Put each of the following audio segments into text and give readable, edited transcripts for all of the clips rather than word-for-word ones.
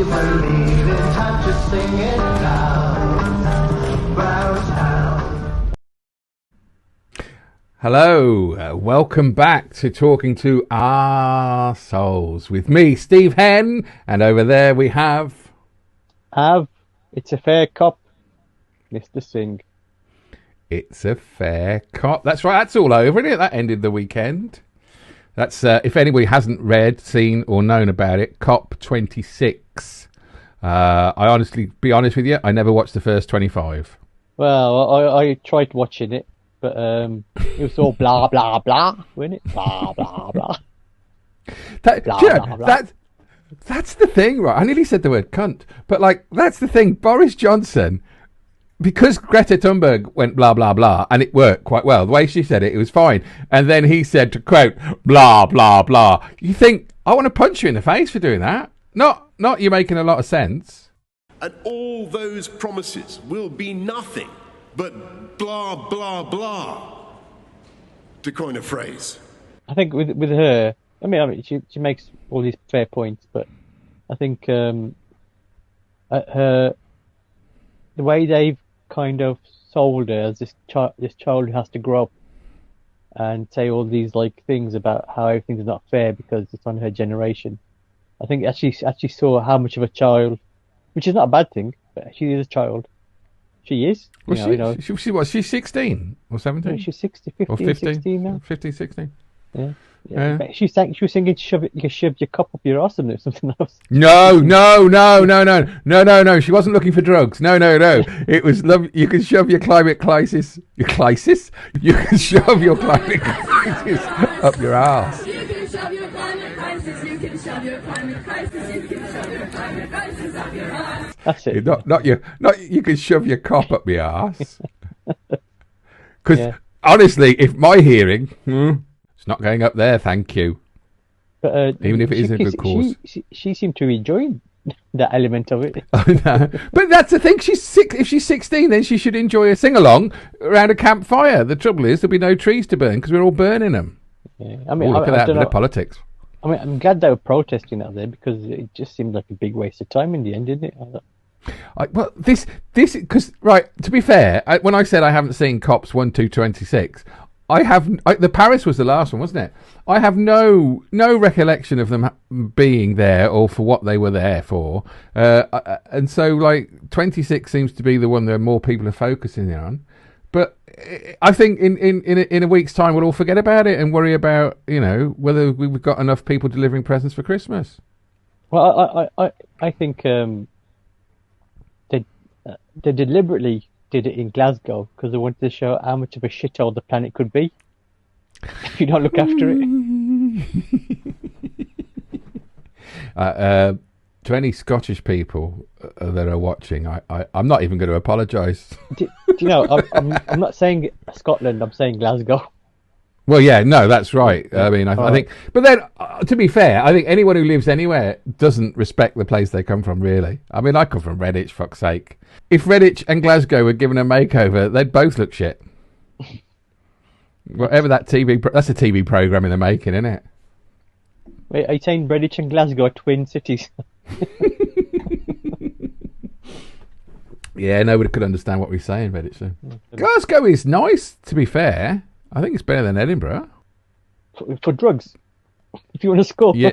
believe in time, just sing it loud. Bow down. Hello, welcome back to Talking to Our Souls with me, Steve Henn, and over there we have... It's a fair cop, Mr. Singh. It's a fair cop. That's right, that's all over, isn't it? That ended the weekend. That's, if anybody hasn't read, seen or known about it, Cop 26. Be honest with you, I never watched the first 25. Well, I tried watching it, but it was all blah, blah, blah, wasn't it? Blah, blah, blah. That's the thing, right? I nearly said the word cunt, but that's the thing. Boris Johnson, because Greta Thunberg went blah, blah, blah, and it worked quite well. The way she said it was fine. And then he said, to quote, blah, blah, blah. You think, I want to punch you in the face for doing that. Not you're making a lot of sense. And all those promises will be nothing but blah, blah, blah, to coin a phrase. I think with her, I mean, she makes all these fair points, but I think the way they've kind of sold her as this child who has to grow up and say all these things about how everything's not fair because it's on her generation. I think actually saw how much of a child, which is not a bad thing, but she is a child. She is. She's 16 or 17? She's 15, or 15, 16 now. 15, 16. Yeah. She was singing you can shove your cup up your arse or something else. No. She wasn't looking for drugs. No. It was love. You can shove your climate crisis. You can shove your climate crisis up your arse. You can shove your climate crisis. You can shove your climate crisis. You can shove your climate crisis up your arse. That's it. Not you can shove your cop up my arse. Because honestly, if my hearing, it's not going up there. Thank you. But, even if it is a good cause. She seemed to enjoy that element of it. I know. But that's the thing. If she's 16, then she should enjoy a sing along around a campfire. The trouble is, there'll be no trees to burn because we're all burning them. Yeah. I mean, look at that bit of politics. I mean, I'm glad they were protesting out there because it just seemed like a big waste of time in the end, didn't it? This because right. To be fair, when I said I haven't seen Cops 1, 2, 26, the Paris was the last one, wasn't it? I have no recollection of them being there or for what they were there for, and so 26 seems to be the one that more people are focusing on. But I think in a week's time we'll all forget about it and worry about whether we've got enough people delivering presents for Christmas. Well, I think they deliberately did it in Glasgow because they wanted to show how much of a shithole the planet could be if you don't look after it. To any Scottish people that are watching, I'm not even going to apologise. Do you know, I'm not saying Scotland, I'm saying Glasgow. Well, yeah, no, that's right. I mean, I think... But then, to be fair, I think anyone who lives anywhere doesn't respect the place they come from, really. I mean, I come from Redditch, fuck's sake. If Redditch and Glasgow were given a makeover, they'd both look shit. Whatever that that's a TV programme in the making, isn't it? Wait, are you saying Redditch and Glasgow are twin cities? Yeah, nobody could understand what we're saying, Redditch. So. Glasgow is nice, to be fair. I think it's better than Edinburgh. For drugs? If you want to score? Yeah.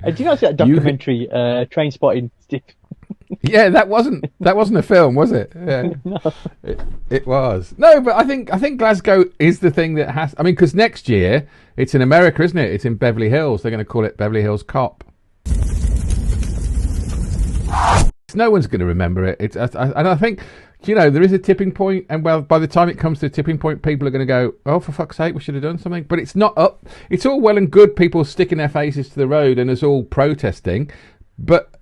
Do you know that documentary, Train Spotting, Steve? Yeah, that wasn't a film, was it? Yeah. No. It was. No, but I think Glasgow is the thing that has... I mean, because next year, it's in America, isn't it? It's in Beverly Hills. They're going to call it Beverly Hills Cop. No one's going to remember it. And I think... there is a tipping point, and by the time it comes to a tipping point, people are going to go, oh, for fuck's sake, we should have done something. But it's not up. It's all well and good, people sticking their faces to the road and us all protesting, but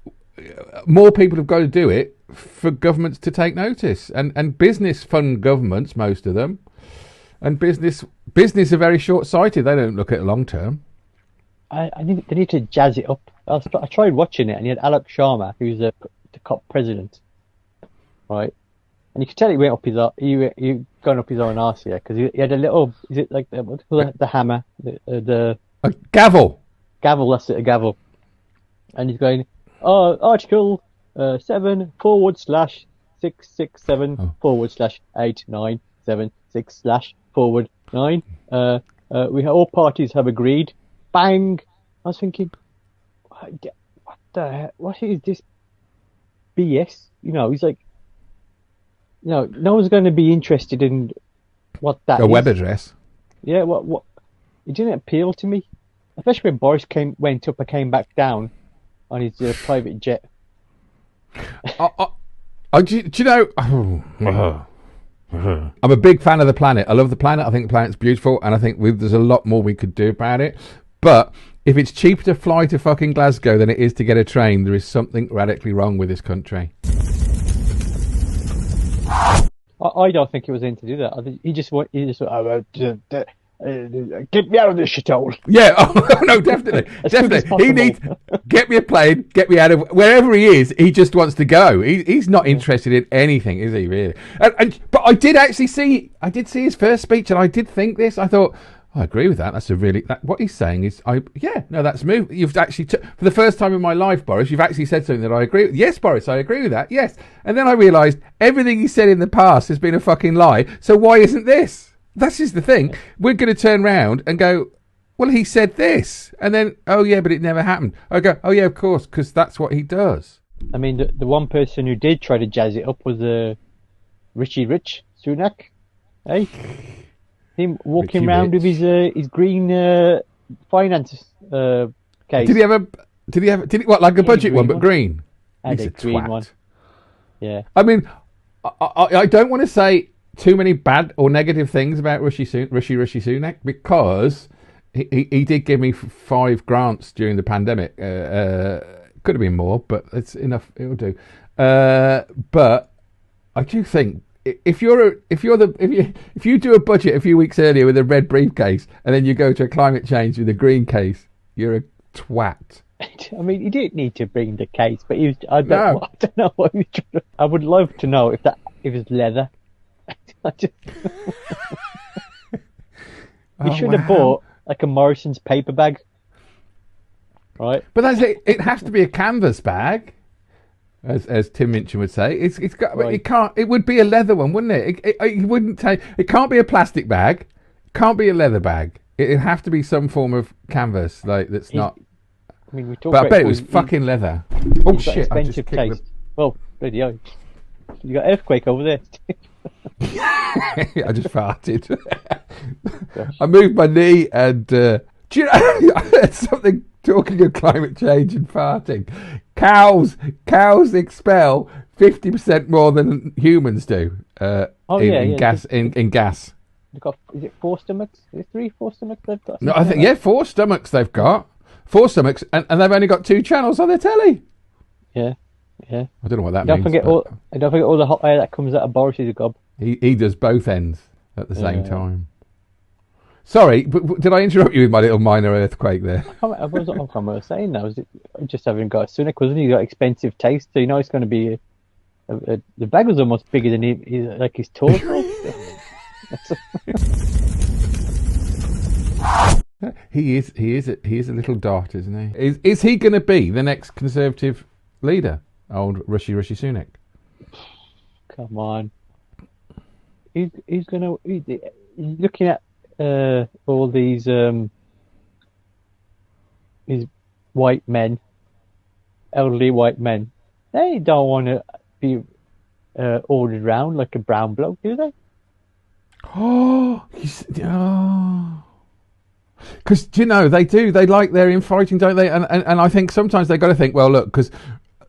more people have got to do it for governments to take notice. And business fund governments, most of them, and business are very short-sighted. They don't look at long term. They need to jazz it up. I tried watching it, and you had Alok Sharma, who's the COP president, right? And you could tell he went up he gone up his own arse here because he had a little. Is it like the hammer? A gavel. gavel. That's it, a gavel. And he's going, article 7/667/8976/9. We have, all parties have agreed. Bang! I was thinking, what the heck? What is this BS? You know, he's like, you know, no one's going to be interested in what that A is. web address. Yeah, what? It didn't appeal to me, especially when Boris went up and came back down on his private jet. Do you know? I'm a big fan of the planet. I love the planet. I think the planet's beautiful, and I think there's a lot more we could do about it. But if it's cheaper to fly to fucking Glasgow than it is to get a train, there is something radically wrong with this country. I don't think he was in to do that. I think he just went, get me out of this shithole. Yeah, oh, no, definitely. Definitely. He needs, get me a plane, get me out of wherever he is, he just wants to go. He's not interested in anything, is he, really? But I did see his first speech, and I did think this. I thought, I agree with that. That's what he's saying is, that's move. You've actually, for the first time in my life, Boris, you've actually said something that I agree with. Yes, Boris, I agree with that. Yes. And then I realised everything he said in the past has been a fucking lie. So why isn't this? That's just the thing. We're going to turn round and go, well, he said this. And then, oh, yeah, but it never happened. I go, oh, yeah, of course, because that's what he does. I mean, the one person who did try to jazz it up was Richie Rich Sunak. Hey? Him walking around with his green finance case. Did he have what, like a budget one, but green? He's a green one. Yeah. I mean, I don't want to say too many bad or negative things about Rishi Sunak, because he did give me 5 grants during the pandemic. Could have been more, but it's enough. It'll do. But I do think if you do a budget a few weeks earlier with a red briefcase and then you go to a climate change with a green case, you're a twat. I mean, he didn't need to bring the case, but I don't know what he was trying to. I would love to know if it's leather. He should have bought like a Morrison's paper bag, right? But that's it. It has to be a canvas bag, as Tim Minchin would say. It's got. Right. It can't. It would be a leather one, wouldn't it? It wouldn't take. It can't be a plastic bag. It can't be a leather bag. It'd have to be some form of canvas, like that's not. I mean, we talked. But I bet it was fucking leather. Oh shit! Expensive taste. Well, bloody hell. You got earthquake over there. I just farted. I moved my knee, and do you know, I heard something talking of climate change and farting. Cows expel 50% more than humans do in gas. They've got, is it 4 stomachs? Is it 4 stomachs they've got? No, I think 4 stomachs they've got. 4 stomachs, and they've only got 2 channels on their telly. Yeah. Yeah. I don't know what that don't means. Don't forget all the hot air that comes out of Boris's gob. He does both ends at the same time. Sorry, but did I interrupt you with my little minor earthquake there? I was saying that. Just having got Sunak, wasn't he? He got expensive taste, so you know it's going to be the bag was almost bigger than like his torso. He is a little dart, isn't he? Is he going to be the next Conservative leader? Old Rishi Sunak. Come on. He's looking at all these white men, elderly white men. They don't want to be ordered around like a brown bloke, do they? Because you know they do. They like their infighting, don't they? And I think sometimes they've got to think, well, look, because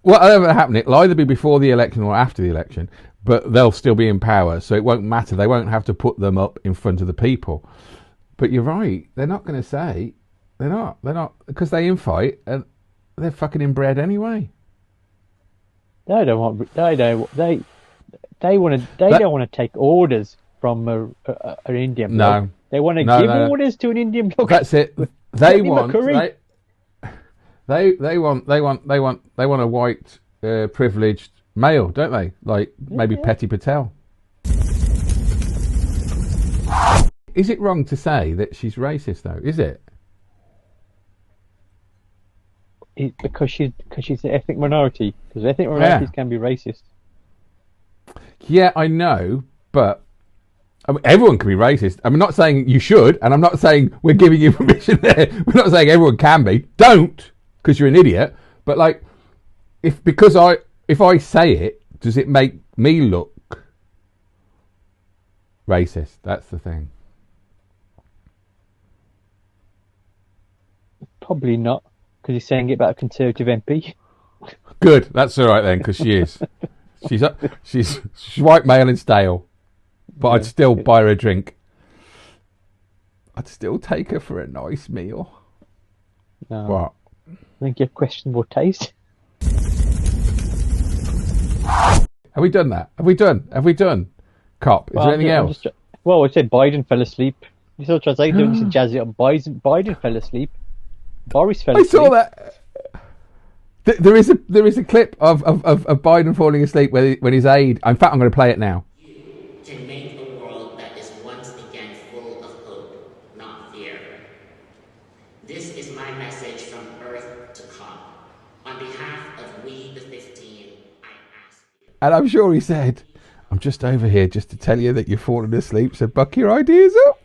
whatever happens, it'll either be before the election or after the election, but they'll still be in power, so it won't matter. They won't have to put them up in front of the people. But you're right. They're not going to say. They're not because they infight and they're fucking inbred anyway. They don't want. They don't want to take orders from an Indian bloke. No. They want to give orders to an Indian bloke. That's it. They want a white privileged male, don't they? Like maybe Petty Patel. Is it wrong to say that she's racist though? Is it? because she's an ethnic minority. Because ethnic minorities can be racist. Yeah, I know, but I mean, everyone can be racist. I'm not saying you should, and I'm not saying we're giving you permission there. We're not saying everyone can be. Don't, because you're an idiot. But like, if I say it, does it make me look racist? That's the thing. Probably not, because he's saying it about a Conservative MP. Good, that's all right then, because she is. She's white, male, and stale. But I'd still buy her a drink. I'd still take her for a nice meal. No. What? I think you have questionable taste. Have we done that? Have we done? Cop. Is there anything else? Well, I said Biden fell asleep. You saw Translate doing some jazzy up. Biden fell asleep. Boris fell asleep. I saw that. There is a clip of Biden falling asleep when his aide. In fact, I'm going to play it now. To make a world that is once again full of hope, not fear. This is my message from Earth to Cop. On behalf of We the 15, I ask you. And I'm sure he said, "I'm just over here just to tell you that you're falling asleep. So buck your ideas up."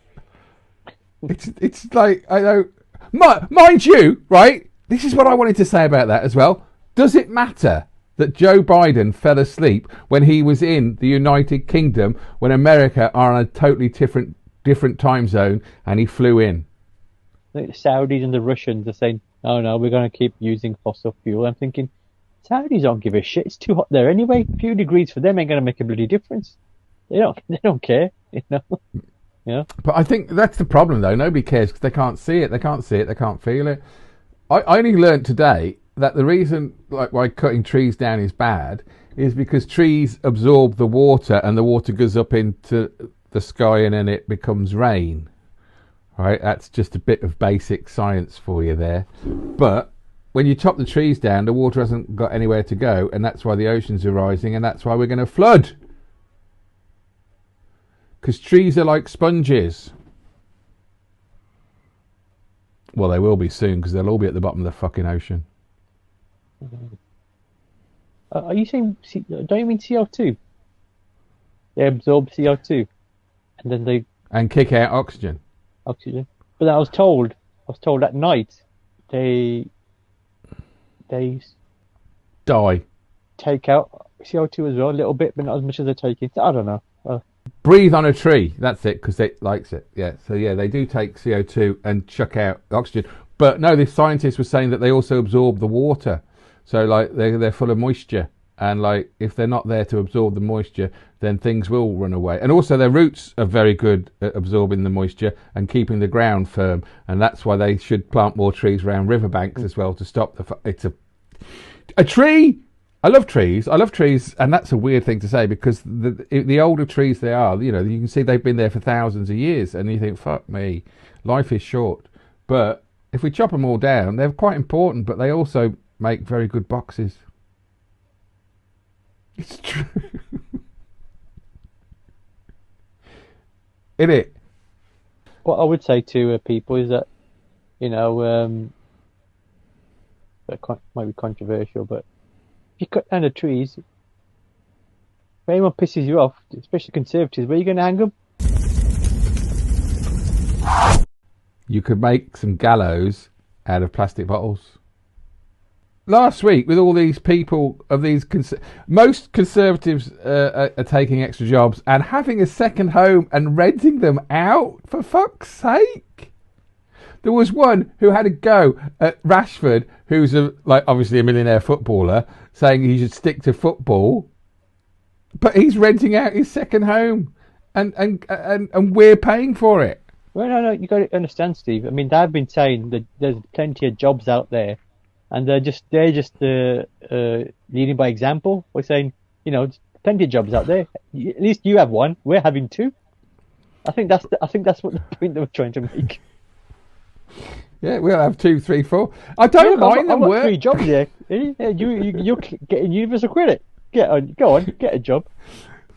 It's like, I know, mind you, right? This is what I wanted to say about that as well. Does it matter that Joe Biden fell asleep when he was in the United Kingdom when America are on a totally different time zone and he flew in? I think the Saudis and the Russians are saying, "Oh no, we're going to keep using fossil fuel." I'm thinking, Saudis don't give a shit. It's too hot there anyway. A few degrees for them ain't going to make a bloody difference. They don't care, you know. Yeah. But I think that's the problem, though. Nobody cares because they can't see it. They can't feel it. I only learnt today that the reason why cutting trees down is bad is because trees absorb the water and the water goes up into the sky and then it becomes rain. Right? That's just a bit of basic science for you there. But when you chop the trees down, the water hasn't got anywhere to go, and that's why the oceans are rising, and that's why we're going to flood. Because trees are like sponges. Well, they will be soon, because they'll all be at the bottom of the fucking ocean. Are you saying? Don't you mean CO2? They absorb CO2, and then and kick out oxygen. Oxygen. But I was told at night they die. Take out CO2 as well, a little bit, but not as much as they take it. I don't know. Breathe on a tree. That's it, because it likes it. Yeah. So yeah, they do take CO2 and chuck out oxygen. But no, this scientist was saying that they also absorb the water. So like they're full of moisture, and like if they're not there to absorb the moisture, then things will run away. And also their roots are very good at absorbing the moisture and keeping the ground firm. And that's why they should plant more trees around riverbanks as well to stop it's a tree. I love trees, and that's a weird thing to say because the older trees they are, you know, you can see they've been there for thousands of years, and you think, fuck me, life is short. But if we chop them all down, they're quite important, but they also make very good boxes. It's true. Isn't it? What I would say to people is that, you know, that might be controversial, but if you cut down the trees, if anyone pisses you off, especially Conservatives, where are you going to hang them? You could make some gallows out of plastic bottles. Last week, with all these people of these, most Conservatives are taking extra jobs and having a second home and renting them out, for fuck's sake. There was one who had a go at Rashford, who's obviously a millionaire footballer, saying he should stick to football, but he's renting out his second home, and we're paying for it. Well, no, you got to understand, Steve. I mean, they've been saying that there's plenty of jobs out there, and they're just leading by example. We're saying, you know, there's plenty of jobs out there. At least you have one. We're having two. I think that's what the point they were trying to make. Yeah, we'll have 2, 3, 4. I don't mind them work. 3 jobs there. You're getting universal credit. Go on, get a job.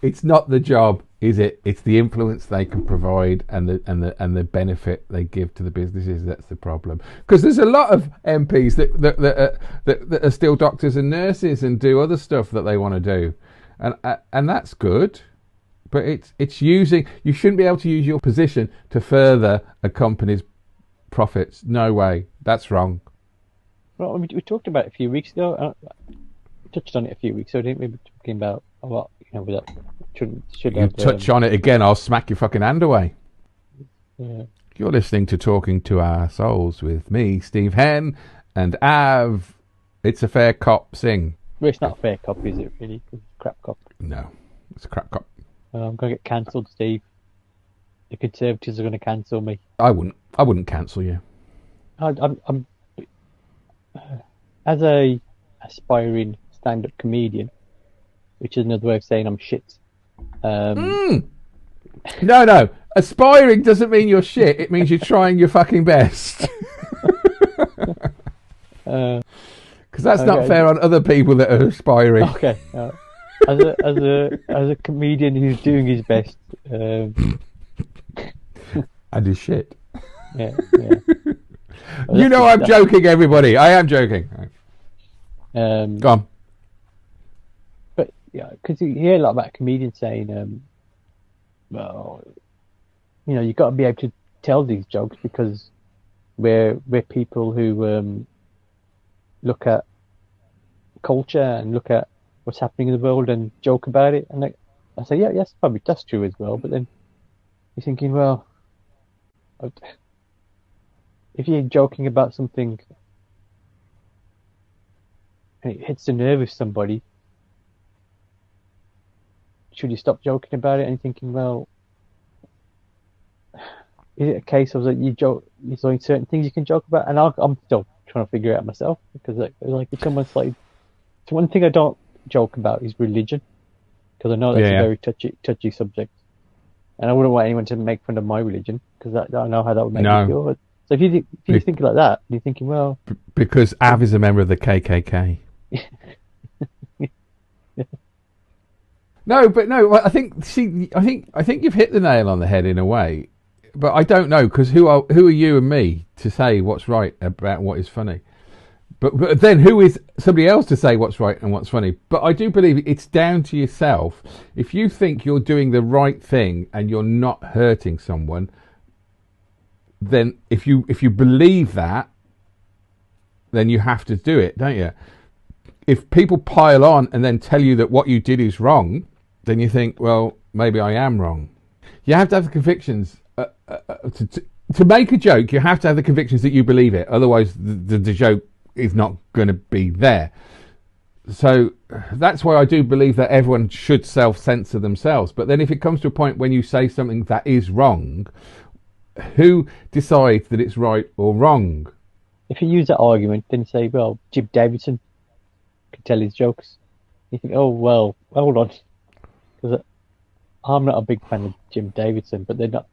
It's not the job. is it? It's the influence they can provide and the benefit they give to the businesses. That's the problem. Because there's a lot of MPs that are still doctors and nurses and do other stuff that they want to do, and that's good. But it's using. You shouldn't be able to use your position to further a company's profits. No way. That's wrong. Well, we talked about it a few weeks ago. We touched on it a few weeks ago, didn't we? We were talking about what with that. Should You have, touch on it again, I'll smack your fucking hand away. Yeah. You're listening to Talking to Our Souls with me, Steve Henn, and Av. It's a fair cop sing. Well, it's not a fair cop, is it, really? It's a crap cop. No, it's a crap cop. I'm going to get cancelled, Steve. The Conservatives are going to cancel me. I wouldn't cancel you. I'm as a aspiring stand-up comedian, which is another way of saying I'm shit. No. Aspiring doesn't mean you're shit. It means you're trying your fucking best. Because that's not fair on other people that are aspiring. Okay. As a comedian who's doing his best. And his shit. Yeah. You know I'm joking, everybody. I am joking. Go on. But yeah, because you hear a lot about comedians saying, well, you've got to be able to tell these jokes because we're people who look at culture and look at what's happening in the world and joke about it. And I say, yes, probably that's true as well. But then you're thinking, well, if you're joking about something and it hits the nerve of somebody, should you stop joking about it? And you're thinking, well, is it a case of that you joke? There's only certain things you can joke about, and I'm still trying to figure it out myself because if someone's like, so one thing I don't joke about is religion because I know that's a very touchy subject, and I wouldn't want anyone to make fun of my religion because I know how that would make me feel. So if you think like that, you're thinking, well, because Av is a member of the KKK. No. I think you've hit the nail on the head in a way, but I don't know because who are you and me to say what's right about what is funny? But then who is somebody else to say what's right and what's funny? But I do believe it's down to yourself. If you think you're doing the right thing and you're not hurting someone, then if you believe that, then you have to do it, don't you? If people pile on and then tell you that what you did is wrong, then you think, well, maybe I am wrong. You have to have the convictions. To make a joke, you have to have the convictions that you believe it. Otherwise, the joke is not going to be there. So that's why I do believe that everyone should self-censor themselves. But then if it comes to a point when you say something that is wrong, who decides that it's right or wrong? If you use that argument, then you say, well, Jim Davidson can tell his jokes. You think, oh, well, hold on. Because I'm not a big fan of Jim Davidson, but they're not.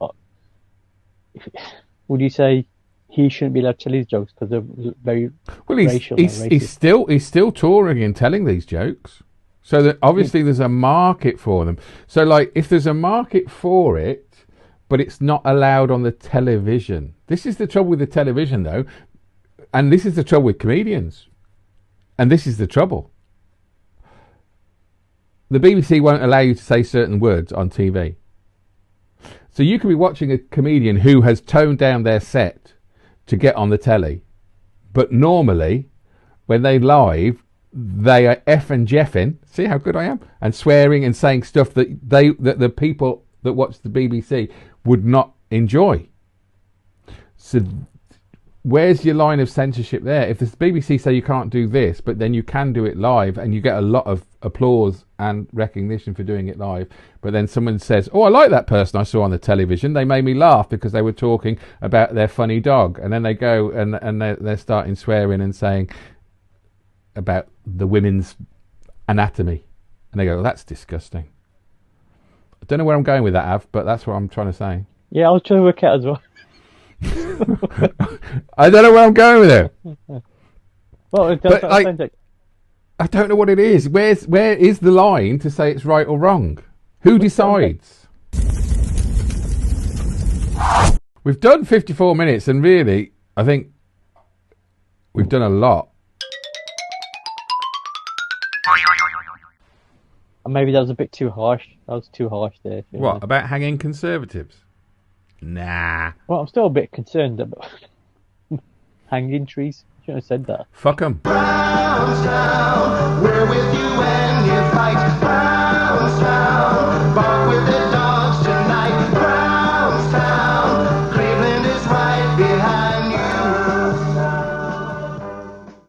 Would you say he shouldn't be allowed to tell his jokes because they're very racial? He's still touring and telling these jokes. So that obviously there's a market for them. So like if there's a market for it, but it's not allowed on the television. This is the trouble with the television though. And this is the trouble with comedians. And this is the trouble. The BBC won't allow you to say certain words on TV. So you could be watching a comedian who has toned down their set to get on the telly. But normally, when they live, they are effing jeffing. See how good I am? And swearing and saying stuff that the people that watch the BBC would not enjoy. So where's your line of censorship there? If the BBC say you can't do this, but then you can do it live and you get a lot of applause and recognition for doing it live, but then someone says, oh, I like that person I saw on the television. They made me laugh because they were talking about their funny dog. And then they go and they're starting swearing and saying about the women's anatomy. And they go, well, that's disgusting. I don't know where I'm going with that, Av, but that's what I'm trying to say. Yeah, I was trying to work out as well. I don't know where I'm going with it. Well, I don't know what it is. Where is the line to say it's right or wrong? Who decides? We've done 54 minutes, and really, I think we've done a lot. And maybe that was a bit too harsh. That was too harsh there. What, about hanging Conservatives? Nah. Well, I'm still a bit concerned about hanging trees. Shouldn't have said that. Fuck 'em. Brownstown,